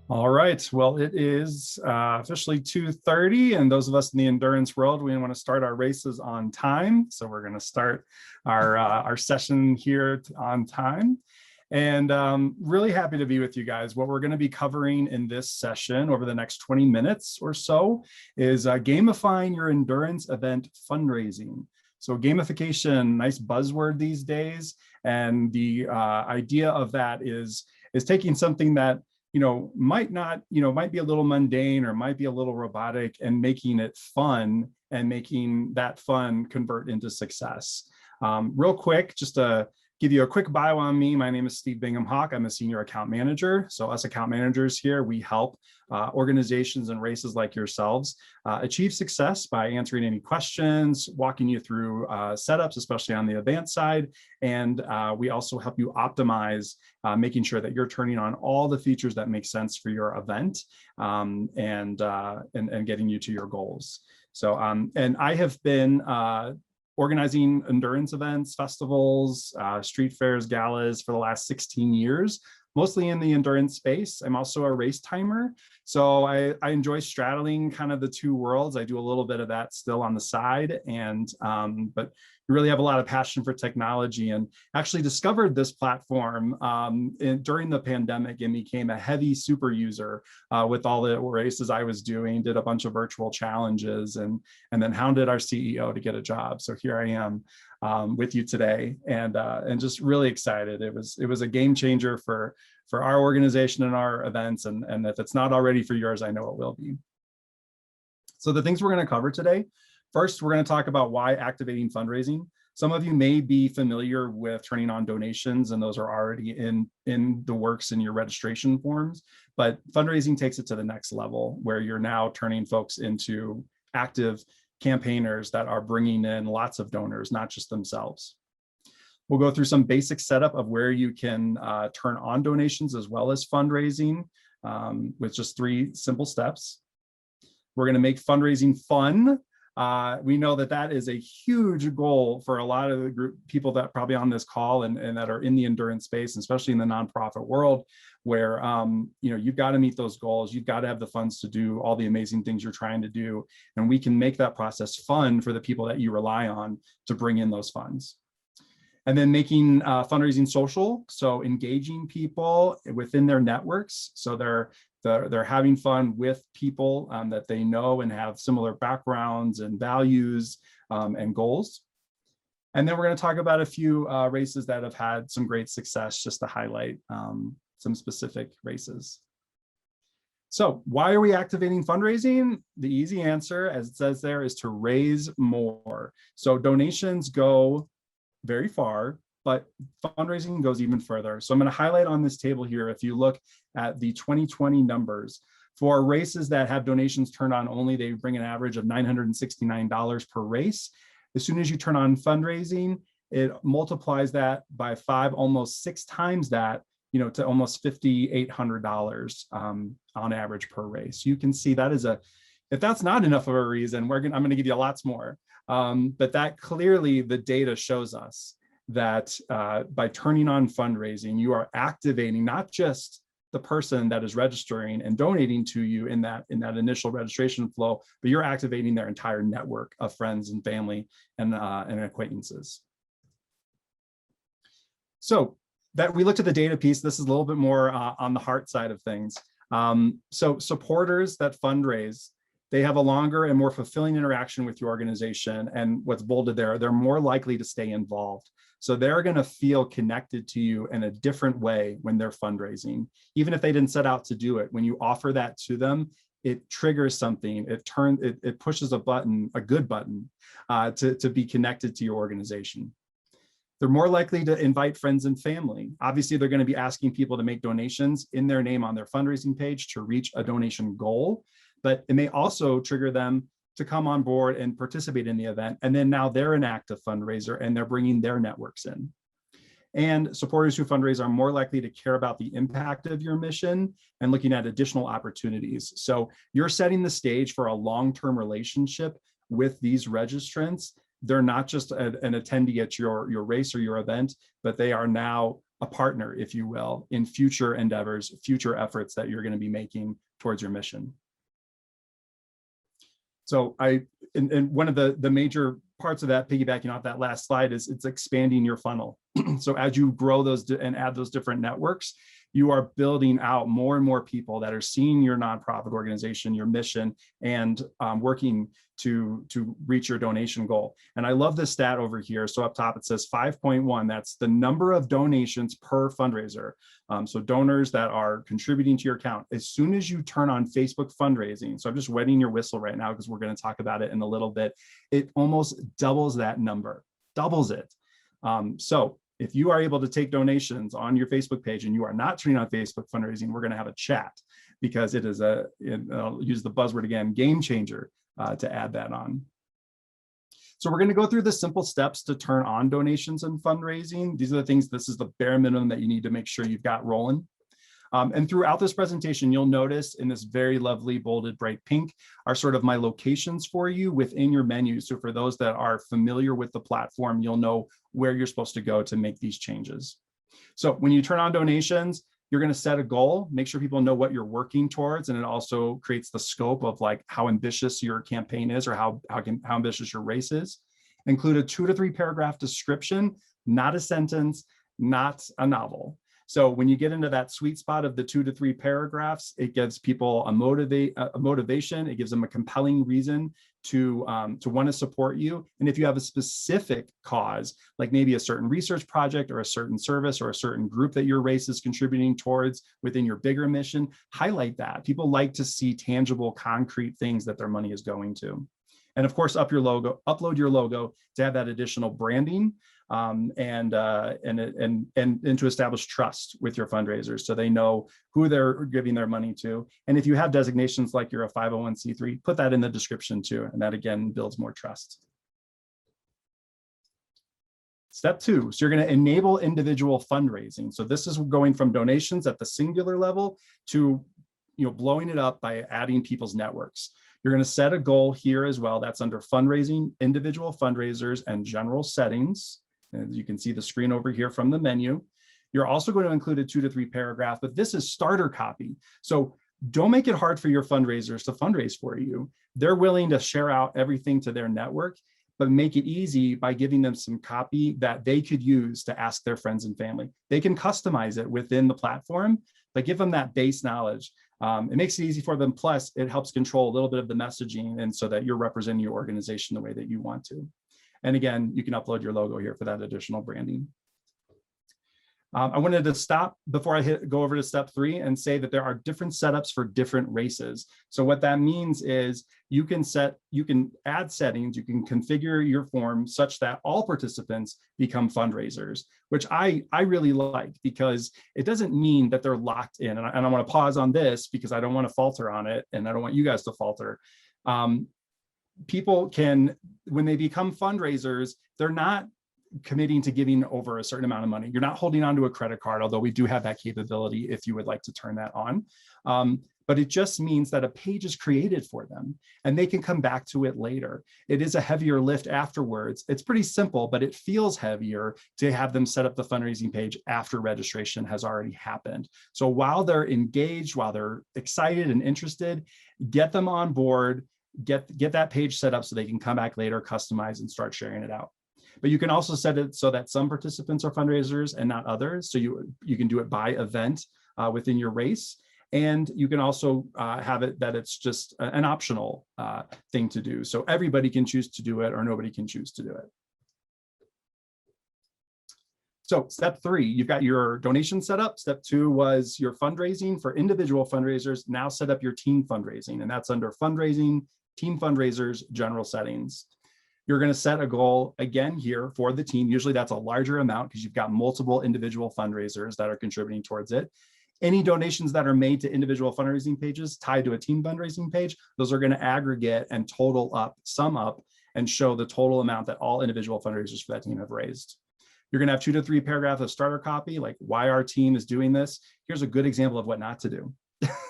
All right, well, it is officially 2:30, and those of us in the endurance world, we want to start our races on time. So we're going to start our session here on time. And really happy to be with you guys. What we're going to be covering in this session over the next 20 minutes or so is gamifying your endurance event fundraising. So gamification, nice buzzword these days. And the idea of that is taking something that might be a little mundane or might be a little robotic and making it fun and making that fun convert into success. Real quick, just to give you a quick bio on me, my name is Steve Bingham-Hawk. I'm a senior account manager. So us account managers here, we help organizations and races like yourselves achieve success by answering any questions, walking you through setups, especially on the advanced side. And we also help you optimize, making sure that you're turning on all the features that make sense for your event and getting you to your goals. So, and I have been organizing endurance events, festivals, street fairs, galas for the last 16 years, mostly in the endurance space. I'm also a race timer. So I enjoy straddling kind of the two worlds. I do a little bit of that still on the side, and but really have a lot of passion for technology, and actually discovered this platform during the pandemic and became a heavy super user with all the races I was doing, did a bunch of virtual challenges, and then hounded our CEO to get a job. So here I am with you today, and just really excited. It was a game changer for our organization and our events, and if it's not already for yours, I know it will be. So the things we're going to cover today. First, we're going to talk about why activating fundraising. Some of you may be familiar with turning on donations, and those are already in the works in your registration forms. But fundraising takes it to the next level, where you're now turning folks into active campaigners that are bringing in lots of donors, not just themselves. We'll go through some basic setup of where you can turn on donations as well as fundraising with just 3 simple steps. We're going to make fundraising fun. We know that is a huge goal for a lot of the people that probably on this call and that are in the endurance space, especially in the nonprofit world, where you've got to meet those goals. You've got to have the funds to do all the amazing things you're trying to do, and we can make that process fun for the people that you rely on to bring in those funds. And then making fundraising social, so engaging people within their networks, so they're having fun with people that they know and have similar backgrounds and values and goals. And then we're going to talk about a few races that have had some great success, just to highlight some specific races. So why are we activating fundraising? The easy answer, as it says there, is to raise more. So donations go very far, but fundraising goes even further. So I'm going to highlight on this table here, if you look at the 2020 numbers, for races that have donations turned on only, they bring an average of $969 per race. As soon as you turn on fundraising, it multiplies that by 5, almost 6 times that, to almost $5,800 on average per race. You can see that is if that's not enough of a reason, I'm going to give you lots more. But that clearly the data shows us that by turning on fundraising, you are activating not just the person that is registering and donating to you in that initial registration flow, but you're activating their entire network of friends and family and acquaintances. So that we looked at the data piece. This is a little bit more on the heart side of things. So supporters that fundraise, they have a longer and more fulfilling interaction with your organization. And what's bolded there, they're more likely to stay involved. So they're going to feel connected to you in a different way when they're fundraising. Even if they didn't set out to do it, when you offer that to them, it triggers something. It pushes a button, a good button, to be connected to your organization. They're more likely to invite friends and family. Obviously, they're going to be asking people to make donations in their name on their fundraising page to reach a donation goal, but it may also trigger them to come on board and participate in the event. And then now they're an active fundraiser and they're bringing their networks in. And supporters who fundraise are more likely to care about the impact of your mission and looking at additional opportunities. So you're setting the stage for a long-term relationship with these registrants. They're not just an attendee at your race or your event, but they are now a partner, if you will, in future endeavors, future efforts that you're going to be making towards your mission. So and one of the major parts of that, piggybacking off that last slide, is it's expanding your funnel. So as you grow those and add those different networks, you are building out more and more people that are seeing your nonprofit organization, your mission, and working to reach your donation goal. And I love this stat over here. So up top, it says 5.1. That's the number of donations per fundraiser. So donors that are contributing to your account. As soon as you turn on Facebook fundraising, so I'm just wetting your whistle right now because we're going to talk about it in a little bit, it almost doubles that number, doubles it. So if you are able to take donations on your Facebook page and you are not turning on Facebook fundraising, we're going to have a chat, because it is I'll use the buzzword again, game changer, to add that on. So we're going to go through the simple steps to turn on donations and fundraising. These are the things, this is the bare minimum that you need to make sure you've got rolling. And throughout this presentation, you'll notice in this very lovely bolded bright pink are sort of my locations for you within your menu. So for those that are familiar with the platform, you'll know where you're supposed to go to make these changes. So when you turn on donations, you're going to set a goal, make sure people know what you're working towards. And it also creates the scope of like how ambitious your campaign is, or how ambitious your race is. Include a 2 to 3 paragraph description, not a sentence, not a novel. So when you get into that sweet spot of the 2 to 3 paragraphs, it gives people a motivation. It gives them a compelling reason to want to support you. And if you have a specific cause, like maybe a certain research project or a certain service or a certain group that your race is contributing towards within your bigger mission, highlight that. People like to see tangible, concrete things that their money is going to. And of course, upload your logo to have that additional branding, and to establish trust with your fundraisers, so they know who they're giving their money to. And if you have designations like you're a 501c3, put that in the description too, and that again builds more trust. Step 2, so you're going to enable individual fundraising. So this is going from donations at the singular level to blowing it up by adding people's networks. You're going to set a goal here as well. That's under fundraising, individual fundraisers, and general settings. And you can see the screen over here from the menu. You're also going to include a 2 to 3 paragraph, but this is starter copy. So don't make it hard for your fundraisers to fundraise for you. They're willing to share out everything to their network, but make it easy by giving them some copy that they could use to ask their friends and family. They can customize it within the platform, but give them that base knowledge. It makes it easy for them. Plus, it helps control a little bit of the messaging, and so that you're representing your organization the way that you want to. And again, you can upload your logo here for that additional branding. I wanted to stop before I go over to step 3 and say that there are different setups for different races. So what that means is you can add settings, you can configure your form such that all participants become fundraisers, which I really like, because it doesn't mean that they're locked in. And I want to pause on this because I don't want to falter on it, and I don't want you guys to falter. People can, when they become fundraisers, they're not committing to giving over a certain amount of money. You're not holding on to a credit card, although we do have that capability if you would like to turn that on. But it just means that a page is created for them and they can come back to it later. It is a heavier lift afterwards. It's pretty simple, but it feels heavier to have them set up the fundraising page after registration has already happened. So while they're engaged, while they're excited and interested, get them on board, get that page set up so they can come back later, customize, and start sharing it out. But you can also set it so that some participants are fundraisers and not others. So you can do it by event within your race. And you can also have it that it's just an optional thing to do. So everybody can choose to do it, or nobody can choose to do it. So step 3, you've got your donation set up. Step 2 was your fundraising for individual fundraisers. Now set up your team fundraising, and that's under fundraising, team fundraisers, general settings. You're going to set a goal again here for the team. Usually that's a larger amount because you've got multiple individual fundraisers that are contributing towards it. Any donations that are made to individual fundraising pages tied to a team fundraising page, those are going to aggregate and total up, sum up, and show the total amount that all individual fundraisers for that team have raised. You're going to have 2 to 3 paragraphs of starter copy, like why our team is doing this. Here's a good example of what not to do.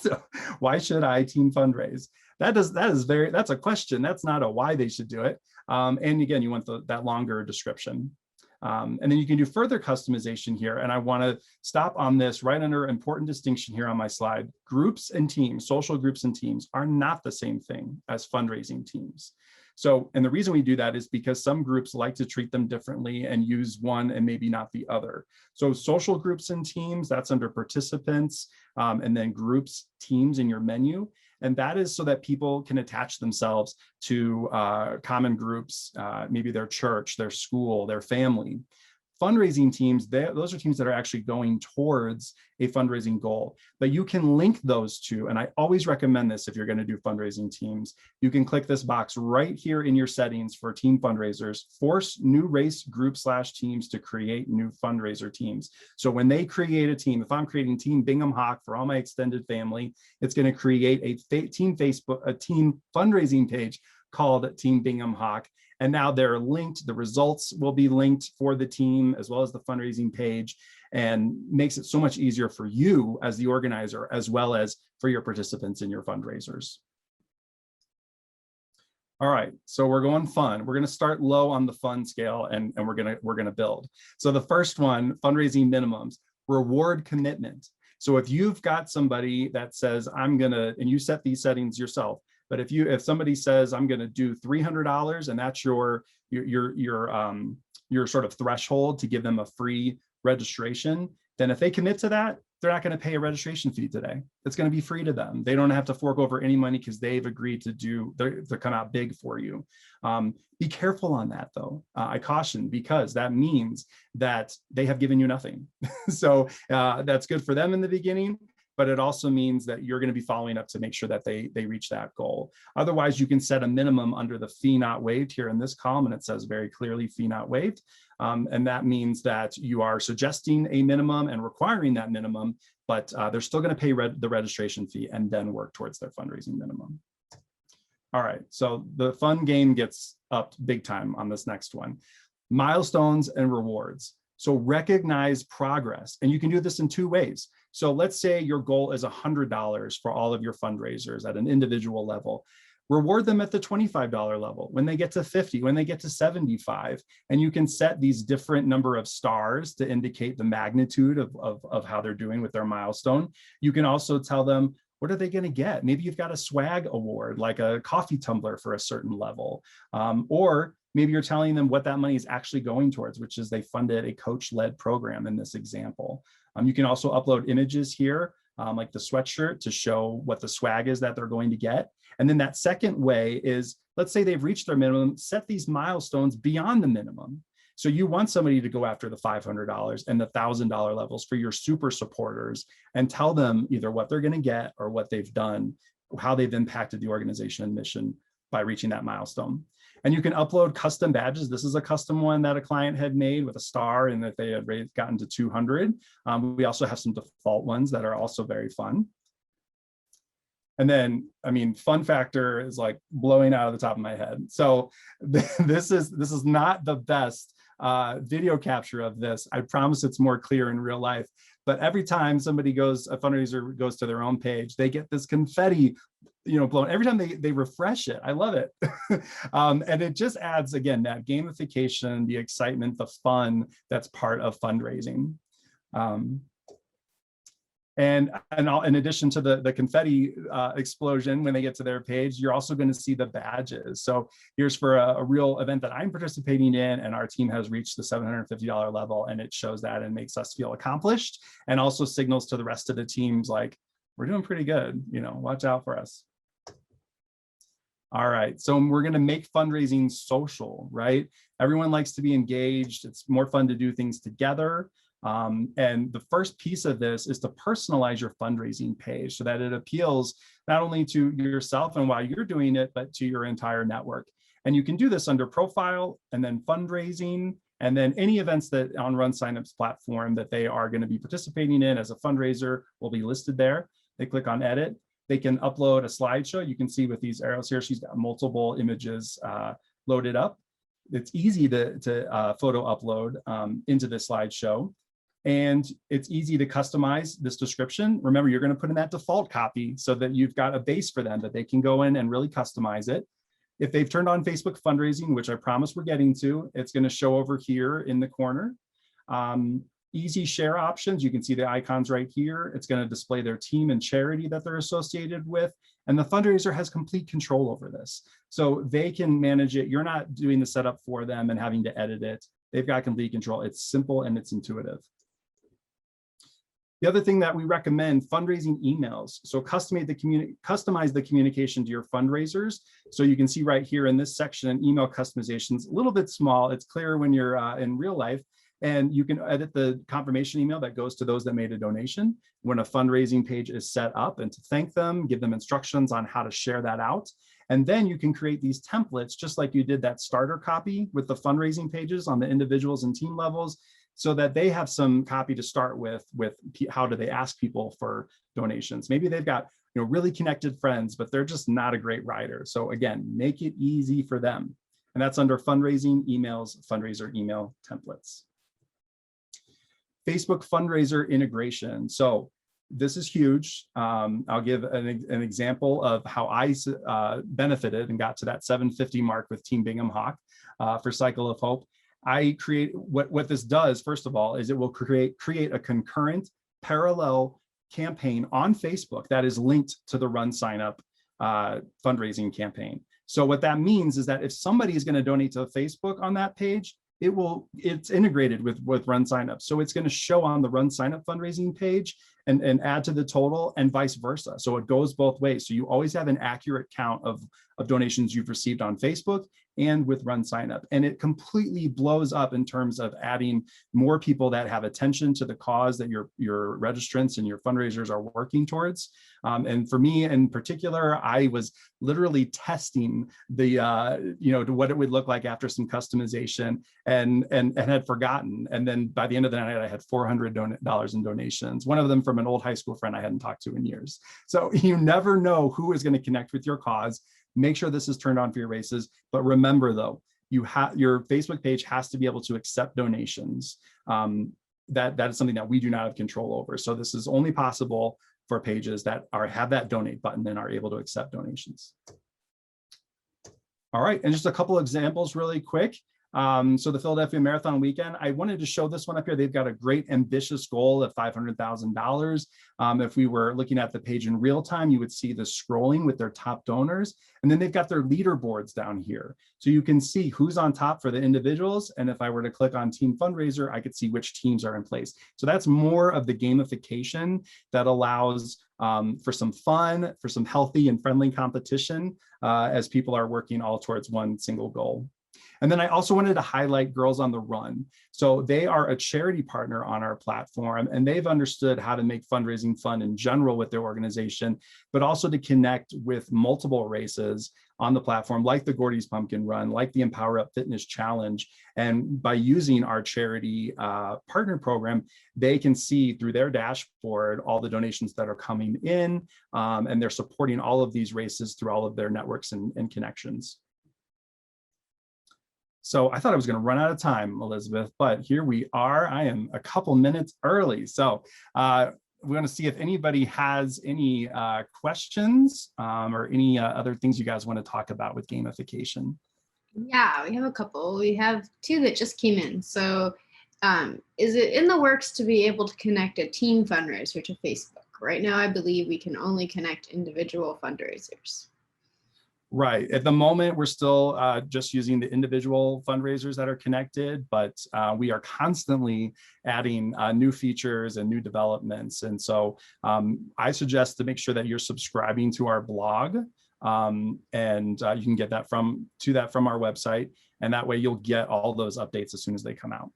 So why should I team fundraise? That's a question. That's not a why they should do it. And again, you want that longer description. And then you can do further customization here. And I want to stop on this right under important distinction here on my slide. Groups and teams, social groups and teams are not the same thing as fundraising teams. So, and the reason we do that is because some groups like to treat them differently and use one and maybe not the other. So social groups and teams, that's under participants, and then groups, teams in your menu. And that is so that people can attach themselves to common groups, maybe their church, their school, their family. Fundraising teams, those are teams that are actually going towards a fundraising goal, but you can link those two. And I always recommend this if you're going to do fundraising teams. You can click this box right here in your settings for team fundraisers, force new race group/teams to create new fundraiser teams. So when they create a team, if I'm creating Team Bingham-Hawk for all my extended family, it's going to create a team fundraising page called Team Bingham-Hawk. And now they're linked, the results will be linked for the team as well as the fundraising page, and makes it so much easier for you as the organizer, as well as for your participants in your fundraisers. All right, so we're going fun. We're gonna start low on the fun scale and we're gonna build. So the first one, fundraising minimums, reward commitment. So if you've got somebody that says, I'm gonna, and you set these settings yourself, but if somebody says, I'm going to do $300 and that's your sort of threshold to give them a free registration, then if they commit to that, they're not going to pay a registration fee today. It's going to be free to them. They don't have to fork over any money because they've agreed to come out big for you. Be careful on that though. I caution, because that means that they have given you nothing. So that's good for them in the beginning, but it also means that you're going to be following up to make sure that they reach that goal. Otherwise, you can set a minimum under the fee not waived here in this column, and it says very clearly fee not waived. And that means that you are suggesting a minimum and requiring that minimum, but they're still going to pay the registration fee and then work towards their fundraising minimum. All right, so the fun game gets up big time on this next one. Milestones and rewards. So recognize progress, and you can do this in two ways. So let's say your goal is $100 for all of your fundraisers at an individual level. Reward them at the $25 level when they get to 50, when they get to 75, and you can set these different number of stars to indicate the magnitude of how they're doing with their milestone. You can also tell them, what are they going to get? Maybe you've got a swag award, like a coffee tumbler for a certain level, or maybe you're telling them what that money is actually going towards, which is they funded a coach-led program in this example. You can also upload images here, like the sweatshirt, to show what the swag is that they're going to get. And then that second way is, let's say they've reached their minimum, set these milestones beyond the minimum. So you want somebody to go after the $500 and the $1,000 levels for your super supporters and tell them either what they're going to get or what they've done, how they've impacted the organization and mission by reaching that milestone. And you can upload custom badges. This is a custom one that a client had made with a star and that they had gotten to 200. We also have some default ones that are also very fun. And then, I mean, fun factor is like blowing out of the top of my head. So this is not the best video capture of this. I promise it's more clear in real life. But every time a fundraiser goes to their own page, they get this confetti, blown every time they refresh it. I love it. And it just adds, again, that gamification, the excitement, the fun that's part of fundraising. And in addition to the confetti explosion when they get to their page, you're also going to see the badges. So here's for a real event that I'm participating in, and our team has reached the $750 level, and it shows that and makes us feel accomplished, and also signals to the rest of the teams like, we're doing pretty good, watch out for us. All right, so we're going to make fundraising social, right? Everyone likes to be engaged. It's more fun to do things together. And the first piece of this is to personalize your fundraising page so that it appeals not only to yourself and why you're doing it, but to your entire network. And you can do this under profile and then fundraising, and then any events that on RunSignup's platform that they are going to be participating in as a fundraiser will be listed there. They click on edit. They can upload a slideshow. You can see with these arrows here, she's got multiple images loaded up. It's easy to photo upload into the slideshow. And it's easy to customize this description. Remember, you're going to put in that default copy so that you've got a base for them that they can go in and really customize it. If they've turned on Facebook fundraising, which I promise we're getting to, it's going to show over here in the corner. Easy share options, you can see the icons right here. It's going to display their team and charity that they're associated with. And the fundraiser has complete control over this. So they can manage it. You're not doing the setup for them and having to edit it. They've got complete control. It's simple and it's intuitive. The other thing that we recommend, fundraising emails. So customize the communication to your fundraisers. So you can see right here in this section, email customizations, a little bit small. It's clearer when you're in real life. And you can edit the confirmation email that goes to those that made a donation when a fundraising page is set up, and to thank them, give them instructions on how to share that out. And then you can create these templates, just like you did that starter copy with the fundraising pages on the individuals and team levels, so that they have some copy to start with how do they ask people for donations. Maybe they've got really connected friends, but they're just not a great writer. So again, make it easy for them. And that's under fundraising emails, fundraiser email templates. Facebook fundraiser integration. So this is huge. I'll give an example of how I benefited and got to that 750 mark with Team Bingham-Hawk for Cycle of Hope. I create what this does, first of all, is it will create a concurrent parallel campaign on Facebook that is linked to the RunSignup fundraising campaign. So what that means is that if somebody is going to donate to Facebook on that page, it's integrated with RunSignup. So it's going to show on the RunSignup fundraising page and add to the total, and vice versa. So it goes both ways. So you always have an accurate count of donations you've received on Facebook and with RunSignup. And it completely blows up in terms of adding more people that have attention to the cause that your registrants and your fundraisers are working towards. And for me in particular, I was literally testing the what it would look like after some customization, and had forgotten. And then by the end of the night, I had $400 in donations, one of them from an old high school friend I hadn't talked to in years. So you never know who is going to connect with your cause. Make sure this is turned on for your races. But remember though, your Facebook page has to be able to accept donations. That is something that we do not have control over. So this is only possible for pages that have that donate button and are able to accept donations. All right, and just a couple examples really quick. So the Philadelphia Marathon weekend, I wanted to show this one up here. They've got a great ambitious goal of $500,000. If we were looking at the page in real time, you would see the scrolling with their top donors. And then they've got their leaderboards down here. So you can see who's on top for the individuals. And if I were to click on Team Fundraiser, I could see which teams are in place. So that's more of the gamification that allows for some fun, for some healthy and friendly competition as people are working all towards one single goal. And then I also wanted to highlight Girls on the Run. So they are a charity partner on our platform, and they've understood how to make fundraising fun in general with their organization, but also to connect with multiple races on the platform, like the Gordy's Pumpkin Run, like the Empower Up Fitness Challenge. And by using our charity partner program, they can see through their dashboard all the donations that are coming in, and they're supporting all of these races through all of their networks and connections. So I thought I was going to run out of time, Elizabeth, but here we are. I am a couple minutes early. So we're going to see if anybody has any questions or any other things you guys want to talk about with gamification. Yeah, we have a couple. We have two that just came in. So is it in the works to be able to connect a team fundraiser to Facebook? Right now, I believe we can only connect individual fundraisers. Right. At the moment, we're still just using the individual fundraisers that are connected, but we are constantly adding new features and new developments. And so I suggest to make sure that you're subscribing to our blog, and you can get that from our website. And that way you'll get all those updates as soon as they come out.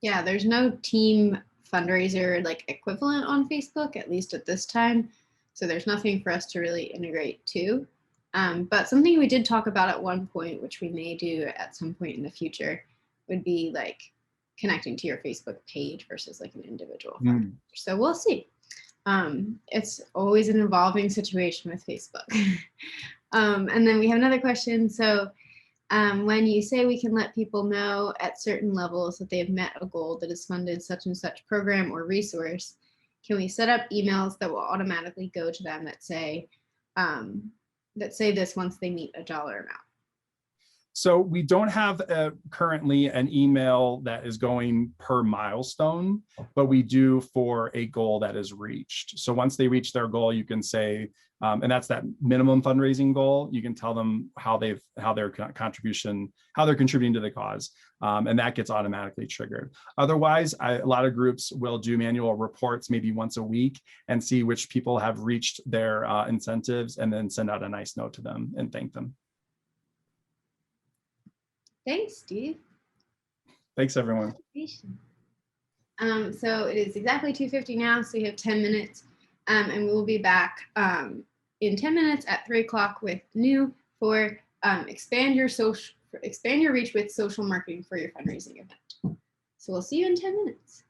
Yeah, there's no team fundraiser like equivalent on Facebook, at least at this time. So there's nothing for us to really integrate to. But something we did talk about at one point, which we may do at some point in the future, would be like connecting to your Facebook page versus like an individual. So we'll see. It's always an evolving situation with Facebook. And then we have another question. So when you say we can let people know at certain levels that they've met a goal that has funded such and such program or resource, can we set up emails that will automatically go to them that say, that say this once they meet a dollar amount? So we don't have currently an email that is going per milestone, but we do for a goal that is reached. So once they reach their goal, you can say, and that's that minimum fundraising goal, you can tell them how they're contributing to the cause. And that gets automatically triggered. Otherwise, a lot of groups will do manual reports maybe once a week and see which people have reached their incentives, and then send out a nice note to them and thank them. Thanks, Steve. Thanks, everyone. So it is exactly 2:50 now, so we have 10 minutes, and we will be back in 10 minutes at 3 o'clock with new for expand your reach with social marketing for your fundraising event. So we'll see you in 10 minutes.